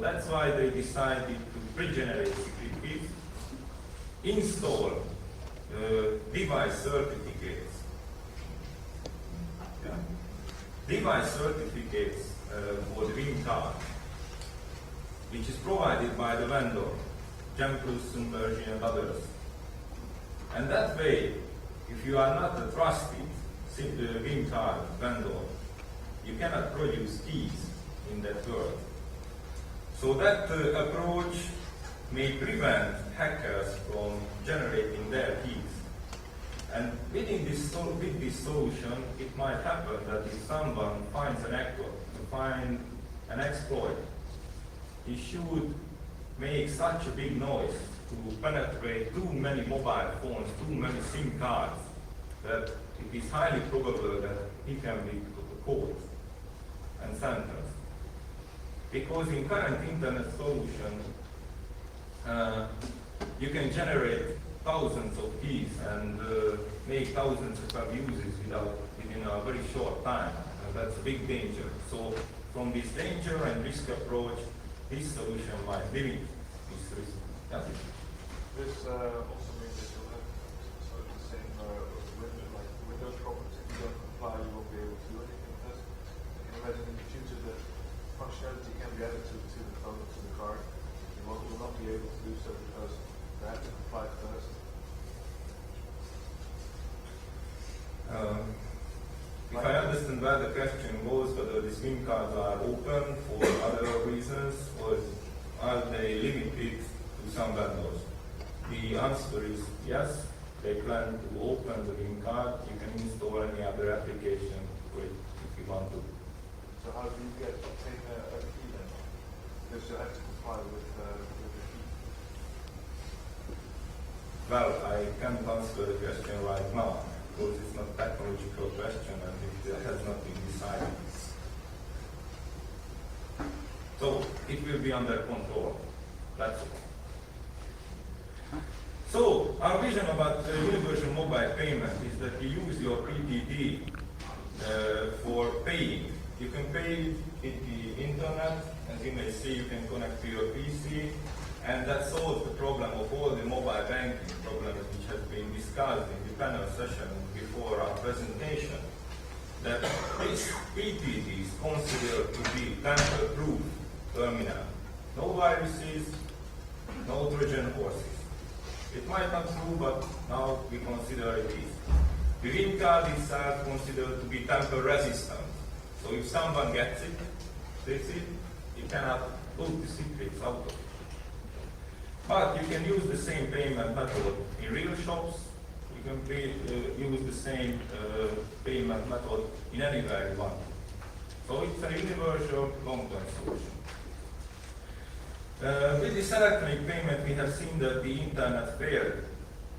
So that's why they decided to pre-generate secret keys, install device certificates. Yeah. Device certificates for the WIM card, which is provided by the vendor, Gemplus, Submersion, and others. And that way, if you are not a trusted WIM card vendor, you cannot produce keys in that world. So that approach may prevent hackers from generating their keys. And with this solution, it might happen that if someone finds an actor to find an exploit, he should make such a big noise to penetrate too many mobile phones, too many SIM cards, that it is highly probable that he can be caught and sentenced. Because in current internet solution, you can generate thousands of keys and make thousands of abuses within a very short time. And that's a big danger. So from this danger and risk approach, this solution might limit this risk. Yeah? This also means that you'll have sort of the same like Windows problems. If you don't comply, you won't be able to do anything with this. I can imagine in the future that functionality can be added to the phone, to the card. You will not be able to do so because they have to comply first. If I understand well, the question was whether the SIM cards are open for other reasons or are they limited to some vendors? The answer is yes, they plan to open the SIM card. You can install any other application for it if you want to. So how do you obtain a key then? Because you have to comply with the key. Well, I can't answer the question right now because it's not a technological question and it has not been decided. So it will be under control. That's all. So our vision about universal mobile payment is that you use your PPT for paying. You can pay with the internet. As you may see, you can connect to your PC, and that solves the problem of all the mobile banking problems which have been discussed in the panel session before our presentation. That this PPT is considered to be tamper-proof terminal. No viruses, no Trojan horses. It might not be true, but now we consider it is. The WIM card itself considered to be tamper-resistant. So if someone gets it, takes it, you cannot put the secrets out of it. But you can use the same payment method in real shops. You can use the same payment method in anywhere you want. So it's a universal long-term solution. With this electronic payment, we have seen that the internet failed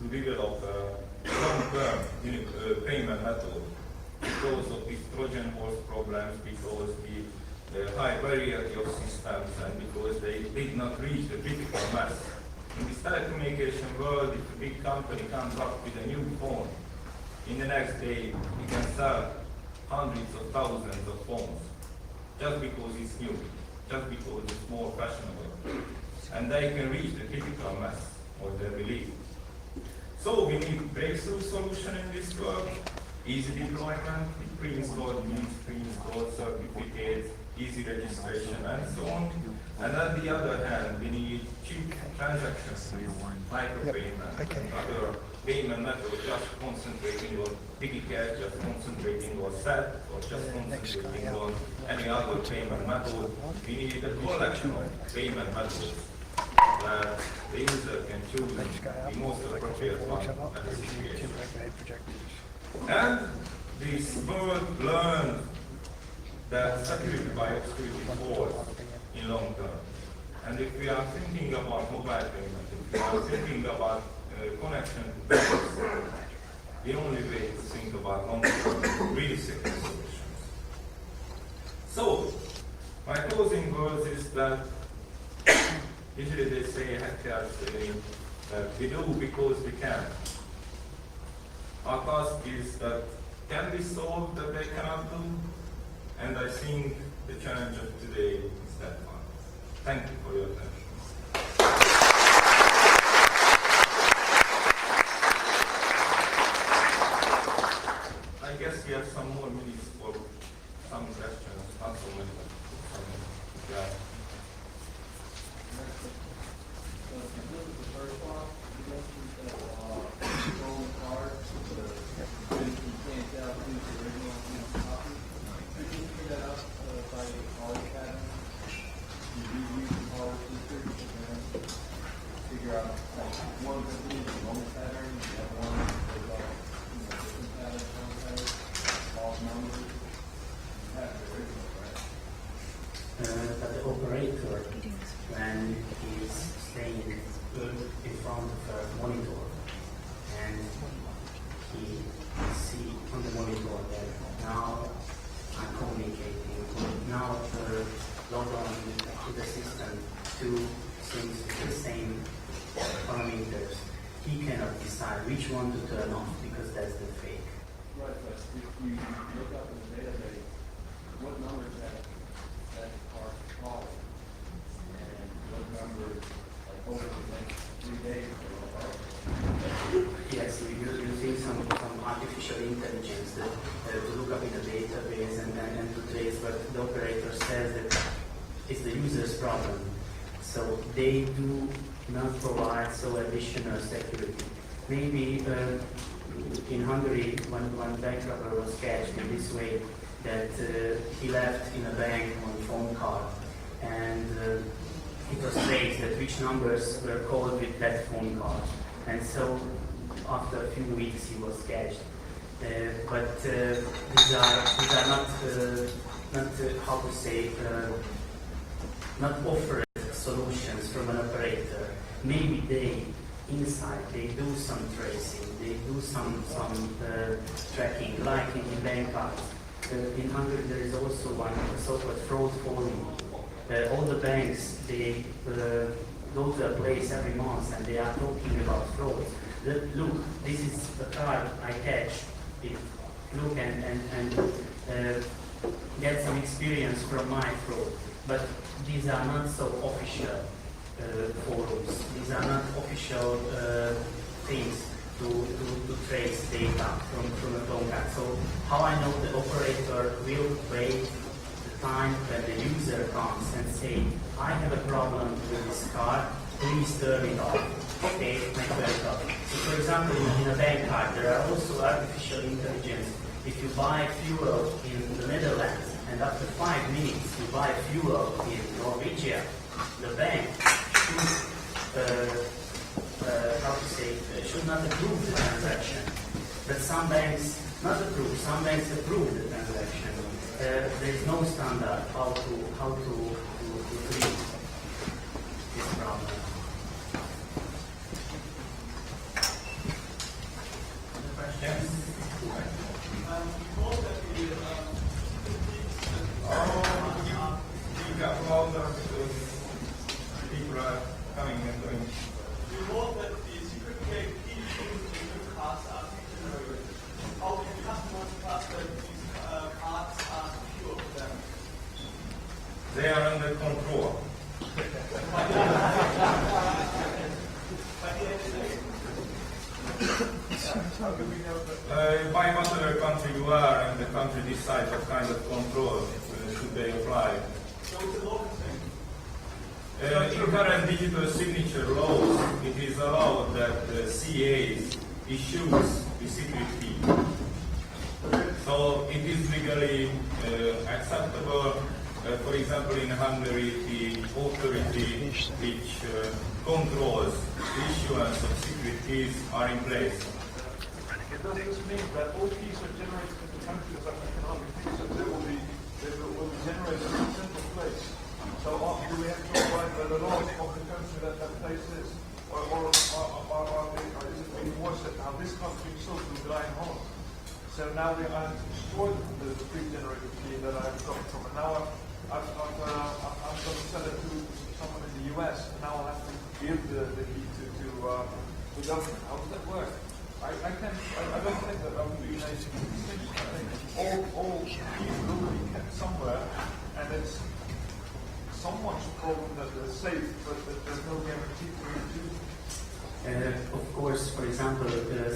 to develop a long-term payment method because of these Trojan horse problems, because the high variety of systems, and because they did not reach the critical mass. In this telecommunication world, if a big company comes up with a new phone, in the next day it can sell hundreds of thousands of phones just because it's new, just because it's more fashionable. And they can reach the critical mass, or they believe. So we need breakthrough solution in this world, easy deployment, pre-installed means pre-installed certificates, easy registration, and so on. And on the other hand, we need cheap transactions, micropayment, and other payment methods, just concentrating on DigiCash, just concentrating on SET, or just concentrating on any other payment method. We need a collection of payment methods that the user can choose the most appropriate one at the situation. And this world learned that security by obscurity falls in long term. And if we are thinking about mobile payment, if we are thinking about connection to banks, the only way to think about long-term really secure solutions. So, my closing words is that usually they say hackers say that we do because we can. Our task is that can we solve that they cannot do? And I think the challenge of today is that one. Thank you for your attention. I guess we have some more minutes for some questions, not so many, but yeah. The first one, you mentioned that stolen card, you can't tell who's the original and who's the copy. Could you figure that out by color pattern? You reuse the color features and then figure out like one complete is one pattern, the other one is like different pattern, one pattern, all numbers. You have the original, right? But the operator, when he's staying in front of a monitor and he see on the monitor that now I'm communicating, now log on to the system, two things with the same parameters, he cannot decide which one to turn off because that's the fake. Right, but if you look up in the database, what numbers that are called, and what numbers, like over the next 3 days, Yes, you're using some artificial intelligence to look up in the database and to trace, but the operator says that it's the user's problem. So they do not provide so additional security. Maybe in Hungary, one bank robber was catched in this way, that he left in a bank on phone card, and it was traced that which numbers were called with that phone card. And so after a few weeks he was catched. But these are not how to say, not offered solutions from an operator. Maybe they inside they do some tracing, they do some tracking, like in bank cards. In Hungary there is also one so-called fraud forum. All the banks, they go to a place every month and they are talking about fraud. Look, this is the card I catch. Look and get some experience from my fraud. But these are not so official forums. These are not official things to trace data from a phone card. So how I know the operator will wait the time when the user comes and say, I have a problem with this card, please turn it off. Okay, my credit card. So for example, in a bank card, there are also artificial intelligence. If you buy fuel in the Netherlands and after 5 minutes you buy fuel in Norwegia, the bank should not approve the transaction. But some banks not approve, some banks approve the transaction. There is no standard how to treat this problem. Questions? You got louder because people are coming and going. You know that the secret key to cards are generated. How can customers trust that these cards are secure for them? They are under control. By whatever country you are, and the country decides what kind of control should they apply. So it's a local thing. In current digital signature laws, it is allowed that the CAs issues the secret key. So it is legally acceptable. For example, in Hungary, the authority which controls the issuance of secret keys are in place. Does this mean that all keys are generated in the country as an economic fee, so they will be generated in a central place? So do we have to abide by the laws of the country that place is? Or is it being worse that now this country is so to rely on? So now I have to store the pre-generated key that I have got from, and now I'm going to sell it to someone in the US, and now I'll have to give the key to the government. How does that work? I don't think that will be an easy distinction. I think all keys will be kept somewhere, and it's someone's problem that they're safe, but that there's no guarantee for you to. Of course, for example,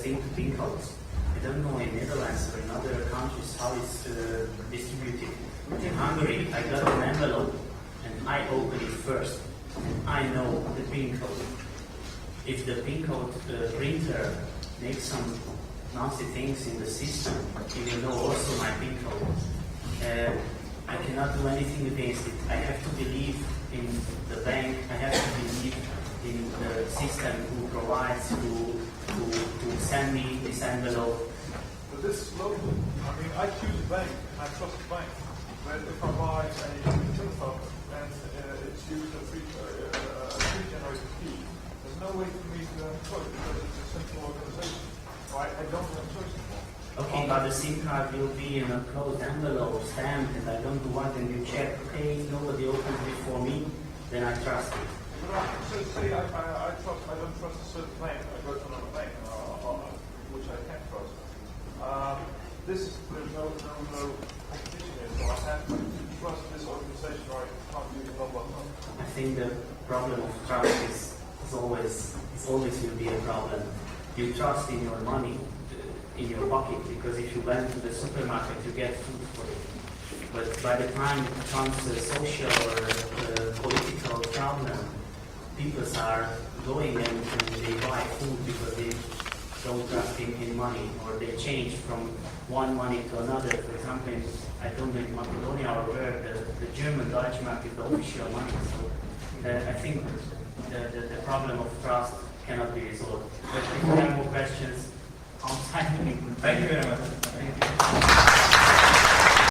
think pin codes. I don't know in Netherlands or in other countries how it's distributed. In Hungary, I got an envelope and I open it first. And I know the pin code. If the pin code printer makes some nasty things in the system, he will know also my pin code. I cannot do anything against it. I have to believe in the bank. I have to believe in the system who provides, who send me this envelope. But this is local. I mean, I choose a bank and I trust the bank. But if I buy a telephone and it's used a pre-generated key, there's no way for me to have a choice because it's a central organization. So I don't have a choice anymore. Okay, but the SIM card will be in a closed envelope, stamped, and I don't do what, and you check, okay, nobody opens before me, then I trust it. But so say I don't trust a certain bank, I go to another bank, which I can't trust. There's no competition here, so I have to trust this organization or I can't use a mobile phone. I think the problem of trust is always will be a problem. You trust in your money, in your pocket, because if you went to the supermarket, you get food for it. But by the time it becomes a social or political problem, people are going and they buy food because they don't trust in money, or they change from one money to another. For example, I don't know in Macedonia or where the German Deutschmark is the official money. So I think the problem of trust cannot be resolved. But if you have more questions, outside. Thank you very much. Thank you.